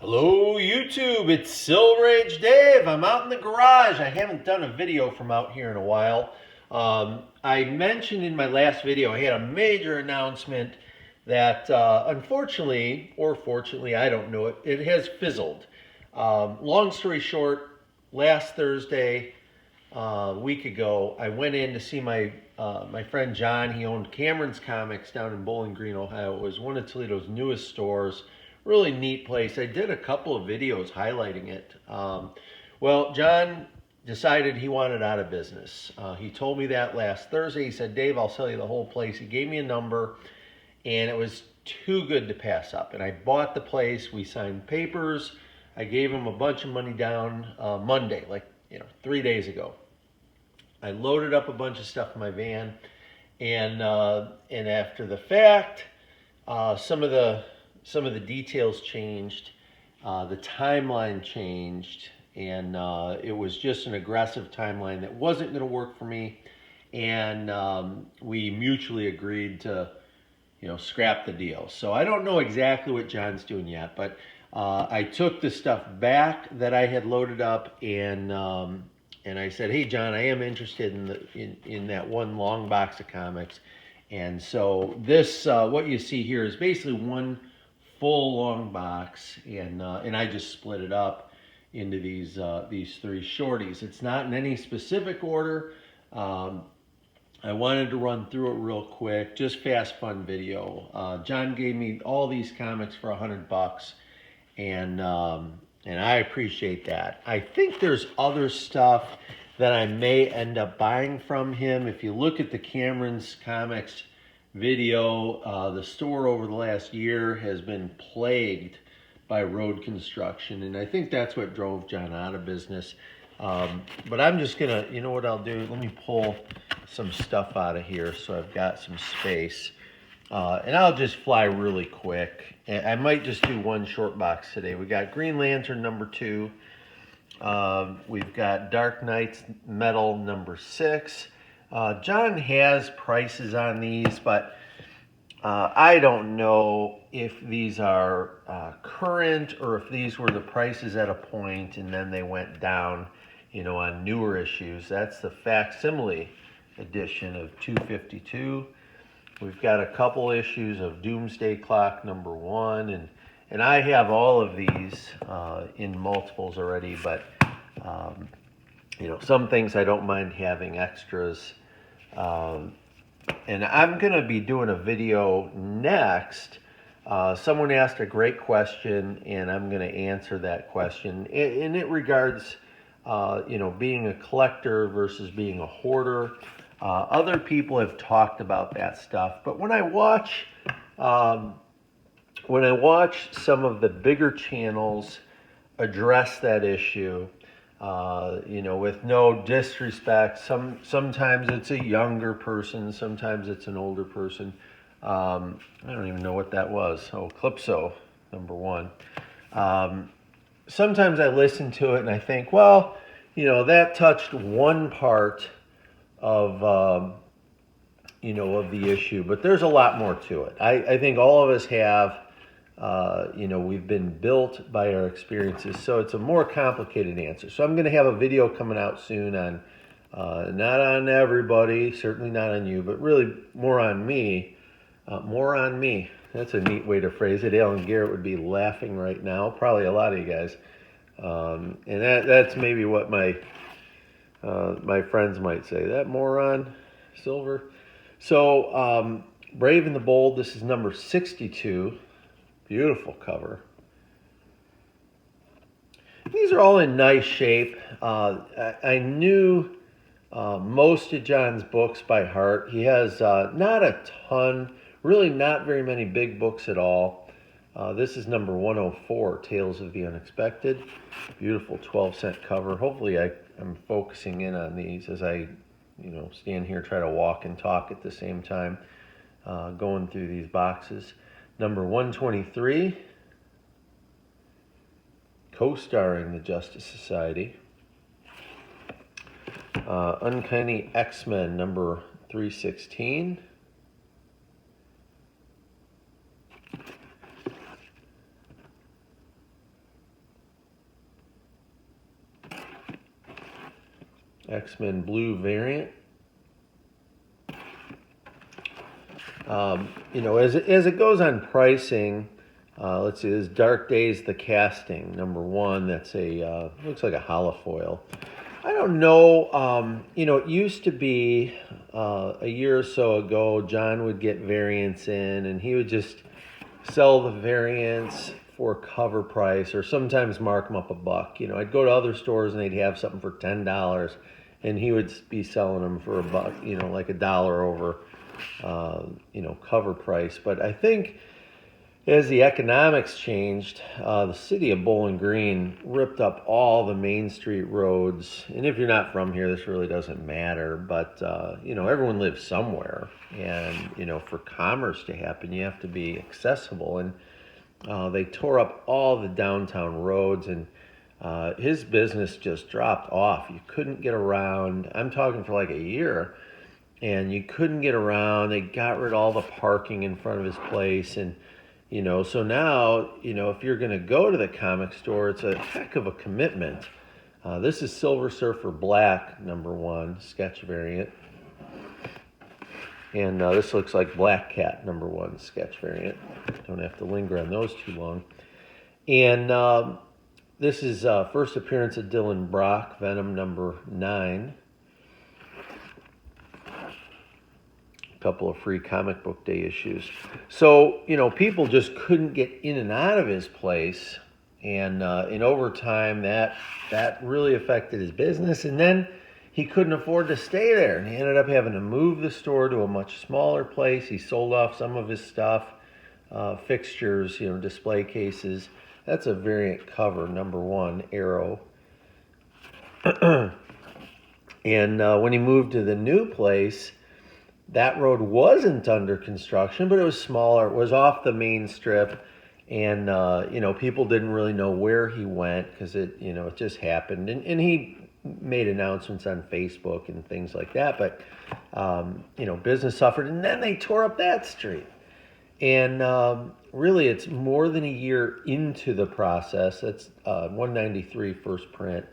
Hello YouTube, it's Silver Age Dave. I'm out in the garage. I haven't done a video from out here in a while. I mentioned in my last video I had a major announcement that unfortunately, or fortunately, I don't know, it has fizzled. Long story short, last Thursday, a week ago, I went in to see my friend John. He owned Cameron's Comics down in Bowling Green, Ohio. It was one of Toledo's newest stores. Really neat place. I did a couple of videos highlighting it. Well, John decided he wanted out of business. He told me that last Thursday. He said, Dave, I'll sell you the whole place. He gave me a number, and it was too good to pass up. And I bought the place. We signed papers. I gave him a bunch of money down Monday, 3 days ago. I loaded up a bunch of stuff in my van, and after the fact, some of the details changed, the timeline changed, and it was just an aggressive timeline that wasn't going to work for me, and we mutually agreed to, scrap the deal. So I don't know exactly what John's doing yet, but I took the stuff back that I had loaded up, and I said, hey John, I am interested in that one long box of comics. And so this, what you see here is basically one full long box, and I just split it up into these three shorties. It's not in any specific order. I wanted to run through it real quick, just fast, fun video. John gave me all these comics for $100, and I appreciate that. I think there's other stuff that I may end up buying from him. If you look at the Cameron's Comics video, the store over the last year has been plagued by road construction, and I think that's what drove John out of business. But I'm just gonna, you know what I'll do? Let me pull some stuff out of here so I've got some space. And I'll just fly really quick. I might just do one short box today. We got Green Lantern #2. We've got Dark Knight's Metal #6. John has prices on these, but I don't know if these are current or if these were the prices at a point and then they went down, on newer issues. That's the facsimile edition of 252. We've got a couple issues of Doomsday Clock #1, and I have all of these in multiples already, but some things I don't mind having extras. And I'm going to be doing a video next. Someone asked a great question, and I'm going to answer that question. And it regards, being a collector versus being a hoarder. Other people have talked about that stuff, but when I watch some of the bigger channels address that issue, with no disrespect, sometimes it's a younger person, sometimes it's an older person. I don't even know what that was. Oh, Calypso #1. Sometimes I listen to it and I think, well, that touched one part of of the issue, but there's a lot more to it. I think all of us have, we've been built by our experiences, so it's a more complicated answer. So I'm going to have a video coming out soon on, not on everybody, certainly not on you, but really more on me. More on me. That's a neat way to phrase it. Alan Garrett would be laughing right now, probably a lot of you guys. And that's maybe what my friends might say. That moron, Silver. So, Brave and the Bold, this is number 62. Beautiful cover. These are all in nice shape. I knew most of John's books by heart. He has not a ton, really not very many big books at all. This is number 104, Tales of the Unexpected. Beautiful 12-cent cover. Hopefully I'm focusing in on these as I stand here, try to walk and talk at the same time, going through these boxes. Number 123, co-starring the Justice Society. Uncanny X-Men number 316. X-Men blue variant. As it goes on pricing, let's see, this Dark Days the casting, number 1. That's looks like a holofoil. I don't know, it used to be a year or so ago, John would get variants in and he would just sell the variants for cover price or sometimes mark them up $1. I'd go to other stores and they'd have something for $10 and he would be selling them for $1, like $1 over, cover price. But I think as the economics changed, the city of Bowling Green ripped up all the Main Street roads. And if you're not from here, this really doesn't matter. But, everyone lives somewhere. And, for commerce to happen, you have to be accessible. And they tore up all the downtown roads. And his business just dropped off. You couldn't get around. I'm talking for like a year. And you couldn't get around. They got rid of all the parking in front of his place. And so now, if you're going to go to the comic store, it's a heck of a commitment. This is Silver Surfer Black, number 1, sketch variant. And this looks like Black Cat, number 1, sketch variant. Don't have to linger on those too long. And this is first appearance of Dylan Brock, Venom, number 9. Couple of free comic book day issues. So, people just couldn't get in and out of his place. And in overtime, that really affected his business. And then he couldn't afford to stay there. And he ended up having to move the store to a much smaller place. He sold off some of his stuff, fixtures, display cases. That's a variant cover, number 1, Arrow. And when he moved to the new place, that road wasn't under construction, but it was smaller. It was off the main strip, and people didn't really know where he went because it just happened. And he made announcements on Facebook and things like that. But business suffered, and then they tore up that street. And really, it's more than a year into the process. That's 193 first print.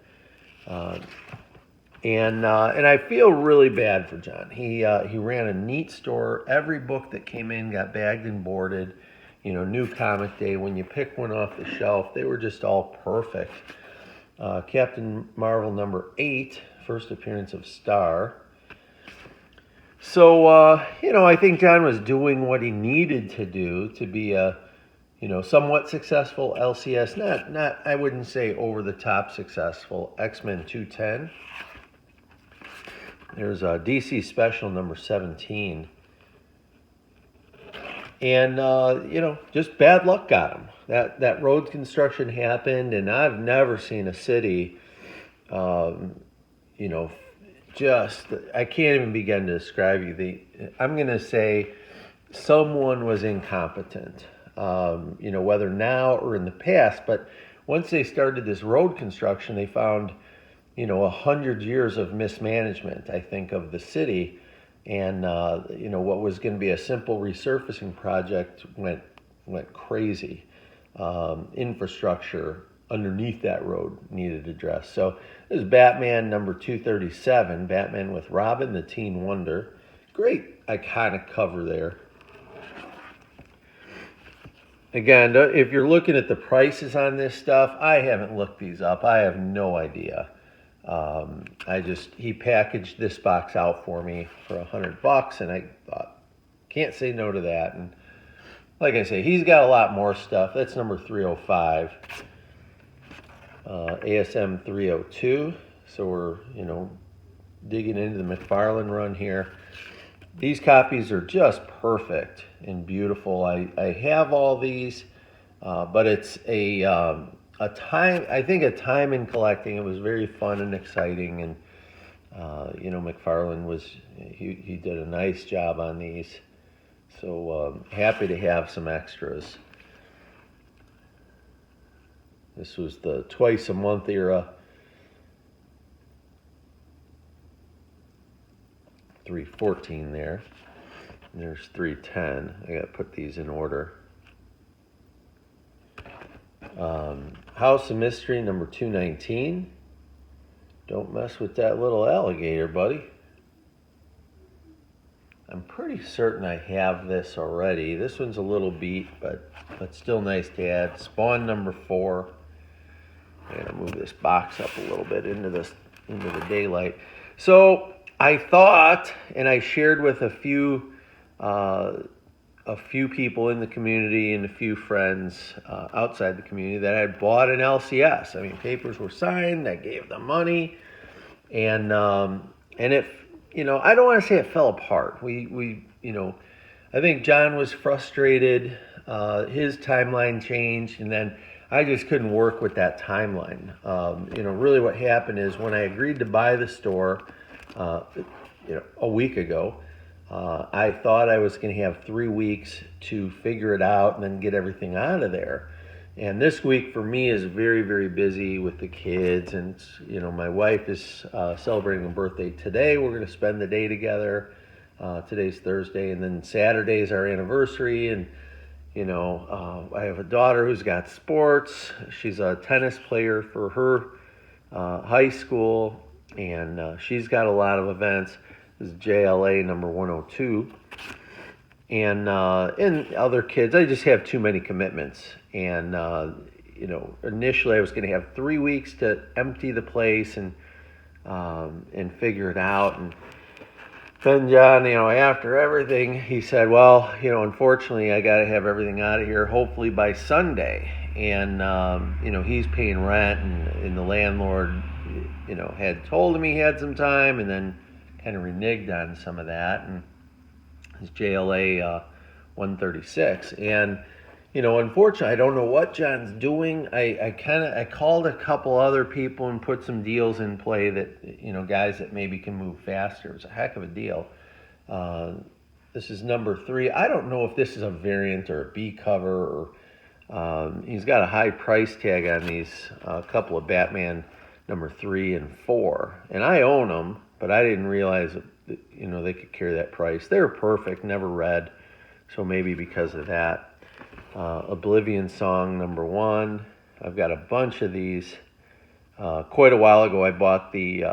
And I feel really bad for John. He ran a neat store. Every book that came in got bagged and boarded. New Comic Day, when you pick one off the shelf, they were just all perfect. Captain Marvel number 8, first appearance of Star. So, I think John was doing what he needed to do to be a, somewhat successful LCS. Not I wouldn't say over the top successful. X-Men 210. There's a DC Special number 17. And, just bad luck got him. That road construction happened, and I've never seen a city, I can't even begin to describe you. I'm going to say someone was incompetent, whether now or in the past. But once they started this road construction, they found 100 years of mismanagement, I think, of the city. And, what was going to be a simple resurfacing project went crazy. Infrastructure underneath that road needed addressed. So this is Batman number 237, Batman with Robin, the Teen Wonder. Great iconic cover there. Again, if you're looking at the prices on this stuff, I haven't looked these up. I have no idea. He packaged this box out for me for $100, and I thought, can't say no to that. And like I say, he's got a lot more stuff. That's number 305, ASM 302. So we're, digging into the McFarlane run here. These copies are just perfect and beautiful. I have all these, but it's a time in collecting. It was very fun and exciting, and McFarlane he did a nice job on these. So happy to have some extras. This was the twice a month era. 314 there. And there's 310. I got to put these in order. House of Mystery number 219. Don't mess with that little alligator, buddy. I'm pretty certain I have this already. This one's a little beat, but still nice to add. Spawn number 4. I'm gonna move this box up a little bit into the daylight. So I thought, and I shared with a few people in the community and a few friends outside the community that I had bought an LCS. I mean, papers were signed. I gave them money, and if I don't want to say it fell apart. We I think John was frustrated. His timeline changed, and then I just couldn't work with that timeline. Really what happened is when I agreed to buy the store, a week ago, I thought I was going to have 3 weeks to figure it out and then get everything out of there. And this week for me is very, very busy with the kids. And, my wife is celebrating a birthday today. We're going to spend the day together. Today's Thursday. And then Saturday is our anniversary. And, I have a daughter who's got sports. She's a tennis player for her high school. And she's got a lot of events. This is JLA number 102. And other kids, I just have too many commitments. And, initially I was going to have 3 weeks to empty the place and figure it out. And then John, after everything, he said, well, unfortunately I got to have everything out of here hopefully by Sunday. And, he's paying rent and the landlord, had told him he had some time and then kind of reneged on some of that. And his JLA 136. And, unfortunately, I don't know what John's doing. I called a couple other people and put some deals in play that, guys that maybe can move faster. It was a heck of a deal. This is number 3. I don't know if this is a variant or a B cover or he's got a high price tag on these, a couple of Batman number 3 and 4. And I own them, but I didn't realize that, they could carry that price. They were perfect, never read, so maybe because of that. Oblivion Song number 1. I've got a bunch of these. Quite a while ago, I bought the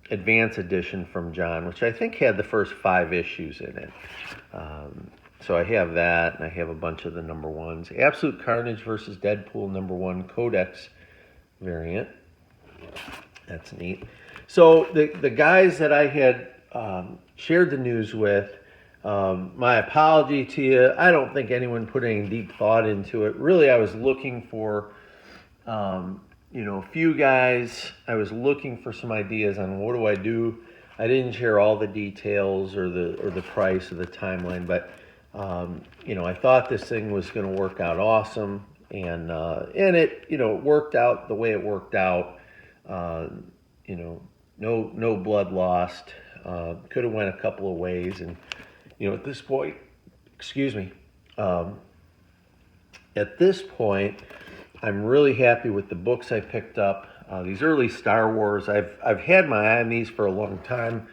Advance Edition from John, which I think had the first 5 issues in it. So I have that, and I have a bunch of the number 1s. Absolute Carnage versus Deadpool number 1 Codex variant. That's neat. So the guys that I had shared the news with, my apology to you. I don't think anyone put any deep thought into it. Really, I was looking for, a few guys. I was looking for some ideas on what do I do. I didn't share all the details or the price or the timeline, but I thought this thing was going to work out awesome, and it worked out the way it worked out. No blood lost. Could have went a couple of ways, and at this point, at this point, I'm really happy with the books I picked up. These early Star Wars, I've had my eye on these for a long time.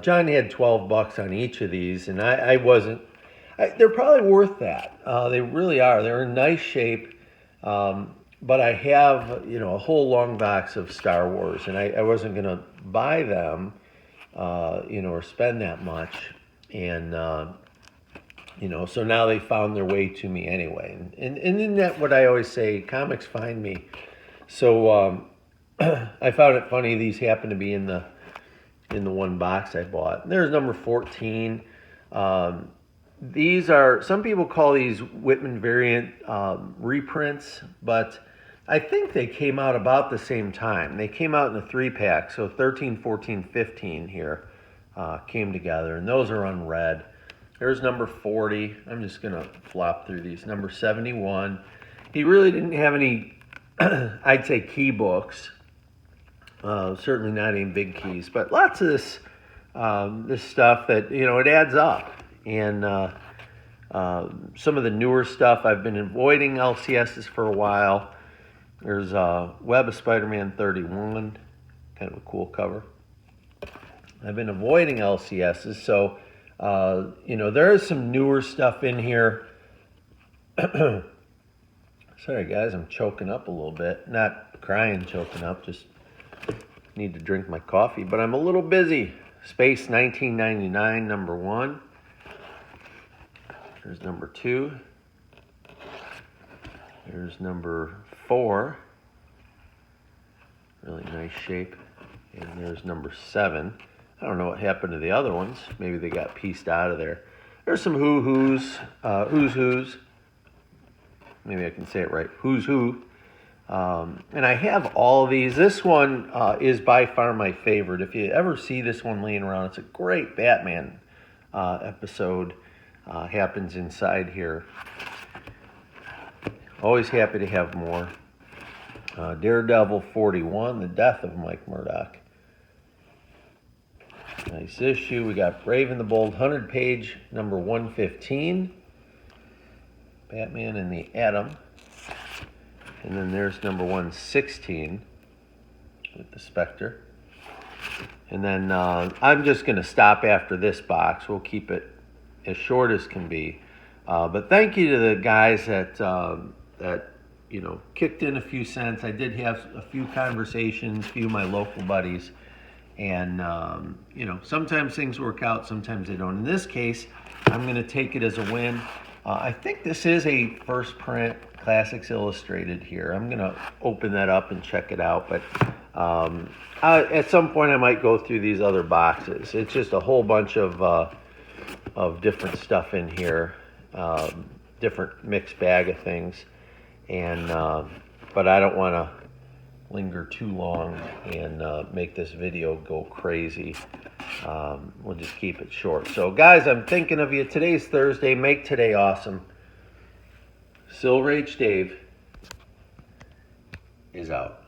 John had $12 on each of these, and I wasn't. They're probably worth that. They really are. They're in nice shape. But I have, a whole long box of Star Wars, and I wasn't going to buy them, or spend that much. And, so now they found their way to me anyway. And isn't that what I always say? Comics find me. So I found it funny. These happen to be in the one box I bought. There's number 14. These are, some people call these Whitman variant reprints, but I think they came out about the same time. They came out in a 3-pack, so 13, 14, 15 here came together, and those are unread. There's number 40. I'm just going to flop through these. Number 71. He really didn't have any, I'd say, key books. Certainly not any big keys, but lots of this stuff that, it adds up. And some of the newer stuff, I've been avoiding LCSs for a while. There's Web of Spider-Man 31, kind of a cool cover. I've been avoiding LCSs, so, there is some newer stuff in here. Sorry, guys, I'm choking up a little bit. Not crying, choking up, just need to drink my coffee, but I'm a little busy. Space 1999, number 1. There's number 2. There's number 4. Really nice shape. And there's number 7. I don't know what happened to the other ones. Maybe they got pieced out of there. There's some who's who's. Maybe I can say it right. Who's who. And I have all these. This one is by far my favorite. If you ever see this one laying around, it's a great Batman episode. Happens inside here. Always happy to have more. Daredevil 41, The Death of Mike Murdock. Nice issue. We got Brave and the Bold, 100-page, number 115. Batman and the Atom. And then there's number 116 with the Spectre. And then I'm just going to stop after this box. We'll keep it as short as can be. But thank you to the guys that kicked in a few cents. I did have a few conversations, a few of my local buddies. And, sometimes things work out, sometimes they don't. In this case, I'm going to take it as a win. I think this is a first print Classics Illustrated here. I'm going to open that up and check it out. But at some point, I might go through these other boxes. It's just a whole bunch of different stuff in here, different mixed bag of things. And but I don't want to linger too long and make this video go crazy. We'll just keep it short. So guys, I'm thinking of you. Today's Thursday. Make today awesome. Silver Age Dave is out.